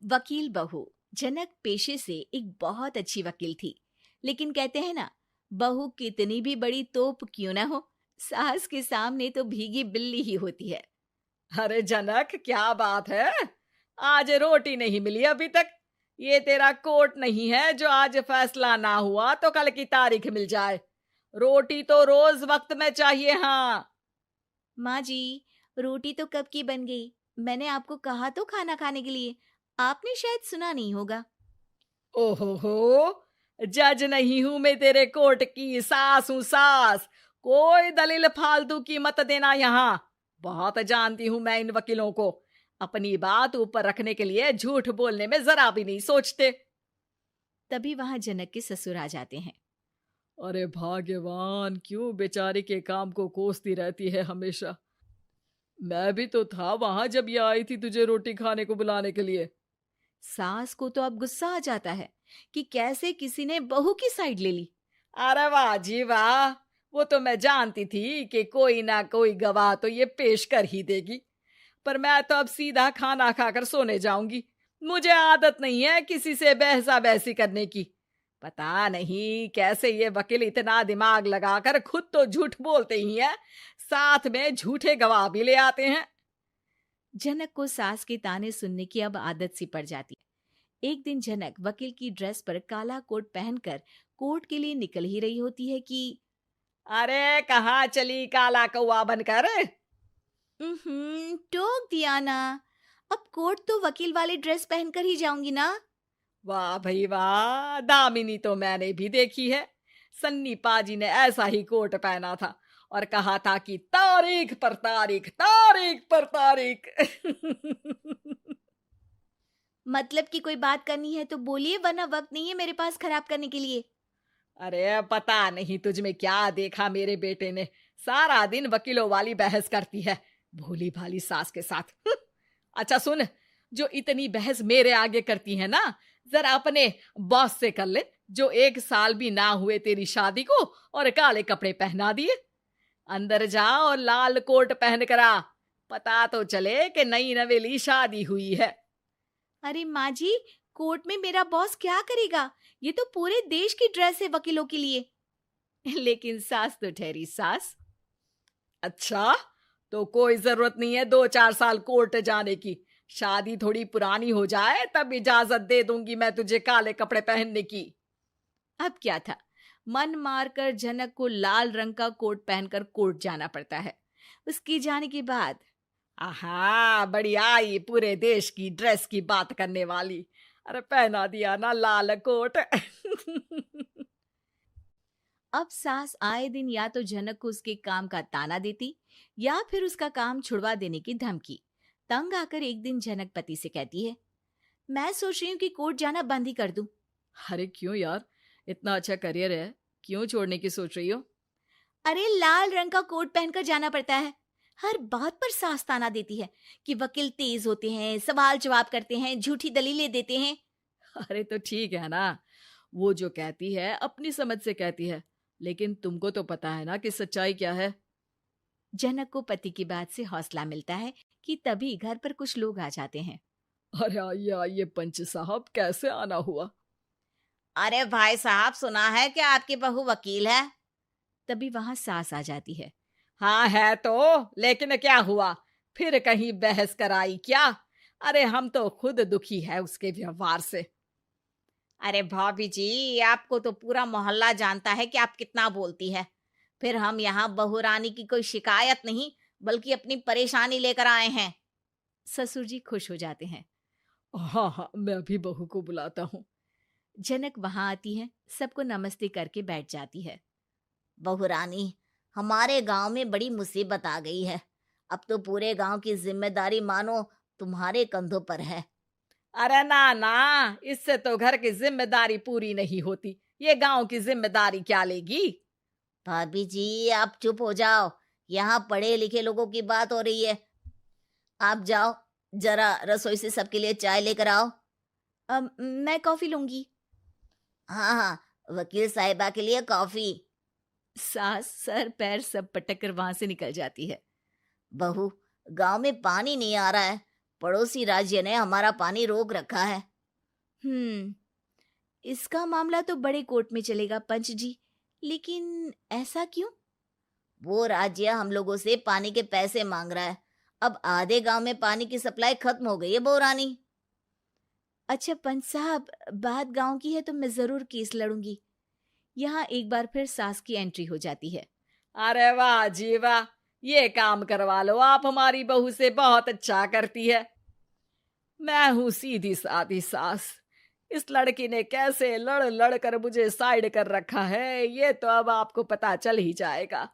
वकील बहू। जनक पेशे से एक बहुत अच्छी वकील थी, लेकिन कहते हैं ना, बहू कितनी भी बड़ी तोप क्यों ना हो, सास के सामने तो भीगी बिल्ली ही होती है। अरे जनक, क्या बात है? आज रोटी नहीं मिली अभी तक। ये तेरा कोर्ट नहीं है जो आज फैसला ना हुआ तो कल की तारीख मिल जाए। रोटी तो रोज वक्त में चाहिए। हाँ। माँ जी, रोटी तो कब की बन गई। मैंने आपको कहा तो खाना खाने के लिए, आपने शायद सुना नहीं होगा। ओहो हो, जज नहीं हूं मैं तेरे कोर्ट की, सास हूं सास। कोई दलील फालतू की मत देना यहाँ। बहुत जानती हूं मैं इन वकीलों को। अपनी बात ऊपर रखने के लिए झूठ बोलने में जरा भी नहीं सोचते। तभी वहां जनक के ससुर आ जाते हैं। अरे भाग्यवान, क्यों बेचारी के काम को कोसती रहती है हमेशा। मैं भी तो था वहां जब ये आई थी तुझे रोटी खाने को बुलाने के लिए। सास को तो अब गुस्सा आ जाता है कि कैसे किसी ने बहू की साइड ले ली। अरे वाह जी वाह। वो तो मैं जानती थी कि कोई ना कोई गवाह तो ये पेश कर ही देगी। पर मैं तो अब सीधा खाना खाकर सोने जाऊंगी। मुझे आदत नहीं है किसी से बहसा बहसी करने की। पता नहीं कैसे ये वकील इतना दिमाग लगाकर खुद तो झूठ बोलते ही हैं, साथ में झूठे गवाह भी ले आते हैं। जनक को सास के ताने सुनने की अब आदत सी पड़ जाती है। एक दिन जनक वकील की ड्रेस पर काला कोट पहनकर कोर्ट के लिए निकल ही रही होती है कि अरे कहाँ चली काला कौवा बनकर? टोक दिया ना। अब कोर्ट तो वकील वाली ड्रेस पहनकर ही जाऊंगी ना। वाह भाई वाह, दामिनी तो मैंने भी देखी है। सन्नी पाजी ने ऐसा ही कोट पहना था और कहा था कि तारीख पर तारीख, तारीख पर तारीख। मतलब कि कोई बात करनी है तो बोलिए, वरना वक्त नहीं है मेरे पास खराब करने के लिए। अरे पता नहीं तुझ में क्या देखा मेरे बेटे ने, सारा दिन वकीलों वाली बहस करती है, भोली भाली सास के साथ। अच्छा सुन, जो इतनी बहस मेरे आगे करती है ना, जरा अपने बॉस से कर ले, जो 1 साल भी ना हुए तेरी शादी को और काले कपड़े पहना दिए। अंदर जा और लाल कोट पहन कर आ, पता तो चले कि नई नवेली शादी हुई है। अरे माँ जी, कोर्ट में मेरा बॉस क्या करेगा? ये तो पूरे देश की ड्रेस है वकीलों के लिए। लेकिन सास तो ठहरी सास। अच्छा, तो कोई जरूरत नहीं है 2-4 साल कोर्ट जाने की। शादी थोड़ी पुरानी हो जाए तब इजाजत दे दूंगी मैं तुझे काले कपड़े पहनने की। अब क्या था, मन मारकर जनक को लाल रंग का कोट पहनकर कोर्ट जाना पड़ता है। उसके जाने के बाद आहा, बड़ी आई पूरे देश की ड्रेस की बात करने वाली। अरे पहना दिया ना लाल कोट। अब सास आए दिन या तो जनक को उसके काम का ताना देती, या फिर उसका काम छुड़वा देने की धमकी। तंग आकर एक दिन जनक पति से कहती है, मैं सोच रही हूँ कि कोर्ट जाना बंद ही कर दूं। अरे क्यों यार, इतना अच्छा करियर है, क्यों छोड़ने की सोच रही हो? अरे लाल रंग का कोट पहनकर जाना पड़ता है। हर बात पर सास ताना देती है कि वकील तेज होते हैं, सवाल जवाब करते हैं, झूठी दलीलें देते हैं। अरे तो ठीक है ना, वो जो कहती है अपनी समझ से कहती है, लेकिन तुमको तो पता है ना कि सच्चाई क्या है। जनक को पति की बात से हौसला मिलता है कि तभी घर पर कुछ लोग आ जाते हैं। अरे आइए पंच साहब, कैसे आना हुआ? अरे भाई साहब, सुना है कि आपकी बहू वकील है। तभी वहां सास आ जाती है। हाँ है तो, लेकिन क्या हुआ? फिर कहीं बहस कराई क्या? अरे हम तो खुद दुखी है उसके व्यवहार से। अरे भाभी जी, आपको तो पूरा मोहल्ला जानता है कि आप कितना बोलती है। फिर हम यहाँ बहू रानी की कोई शिकायत नहीं, बल्कि अपनी परेशानी लेकर आए हैं। ससुर जी खुश हो जाते हैं। हाँ हाँ, मैं अभी बहू को बुलाता हूँ। जनक वहां आती है, सबको नमस्ते करके बैठ जाती है। बहू रानी, हमारे गांव में बड़ी मुसीबत आ गई है। अब तो पूरे गांव की जिम्मेदारी मानो तुम्हारे कंधों पर है। अरे ना ना, इससे तो घर की जिम्मेदारी पूरी नहीं होती, ये गांव की जिम्मेदारी क्या लेगी? भाभी जी, आप चुप हो जाओ। यहाँ पढ़े लिखे लोगों की बात हो रही है। आप जाओ, जरा रसोई से सबके लिए चाय लेकर आओ। मैं कॉफी लूंगी। हाँ हाँ, वकील साहिबा के लिए कॉफी। सास सर पैर सब पटक कर वहां से निकल जाती है। बहू, गांव में पानी नहीं आ रहा है, पड़ोसी राज्य ने हमारा पानी रोक रखा है। इसका मामला तो बड़े कोर्ट में चलेगा पंच जी, लेकिन ऐसा क्यों? वो राज्य हम लोगों से पानी के पैसे मांग रहा है। अब आधे गांव में पानी की सप्लाई खत्म हो गई है बहुरानी। अच्छा पंच साहब, बात गांव की है तो मैं जरूर केस लड़ूंगी। यहाँ एक बार फिर सास की एंट्री हो जाती है। अरे वाह जी वाह, ये काम करवा लो, आप हमारी बहू से बहुत अच्छा करती है। मैं हूं सीधी सादी सास। इस लड़की ने कैसे लड़ लड़ कर मुझे साइड कर रखा है, ये तो अब आपको पता चल ही जाएगा।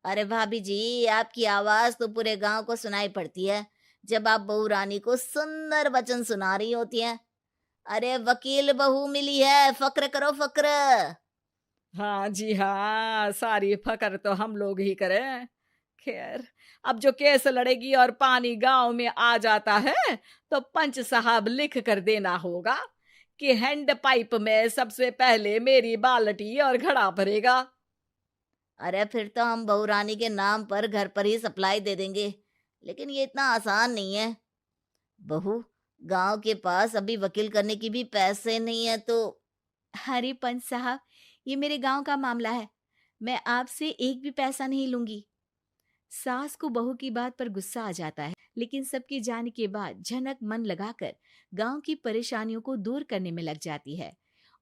अरे भाभी जी, आपकी आवाज तो पूरे गांव को सुनाई पड़ती है जब आप बहू रानी को सुंदर वचन सुना रही होती हैं। अरे वकील बहू मिली है, फक्र करो फक्र। हाँ जी हाँ, सारी फकर तो हम लोग ही करें। खैर, अब जो केस लड़ेगी और पानी गांव में आ जाता है तो पंच साहब लिख कर देना होगा कि हैंड पाइप में सबसे पहले मेरी बाल्टी और घड़ा भरेगा। अरे फिर तो हम बहू रानी के नाम पर घर पर ही सप्लाई दे देंगे, लेकिन ये इतना आसान नहीं है। बहू, गांव के पास अभी वकील करने की भी पैसे नहीं है तो। अरे पंच साहब, ये मेरे गांव का मामला है, मैं आपसे एक भी पैसा नहीं लूंगी। सास को बहू की बात पर गुस्सा आ जाता है, लेकिन सबके जाने के बाद झनक मन लगाकर गांव की परेशानियों को दूर करने में लग जाती है।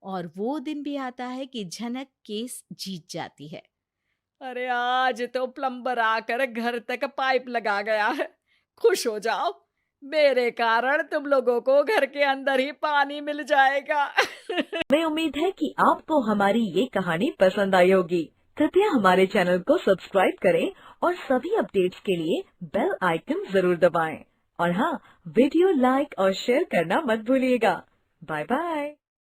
और वो दिन भी आता है कि झनक केस जीत जाती है। अरे आज तो प्लम्बर आकर घर तक पाइप लगा गया है। खुश हो जाओ, मेरे कारण तुम लोगों को घर के अंदर ही पानी मिल जाएगा। हमें उम्मीद है कि आपको हमारी ये कहानी पसंद आई होगी। कृपया हमारे चैनल को सब्सक्राइब करें और सभी अपडेट्स के लिए बेल आइकन जरूर दबाएं। और हाँ, वीडियो लाइक और शेयर करना मत भूलिएगा। Bye bye.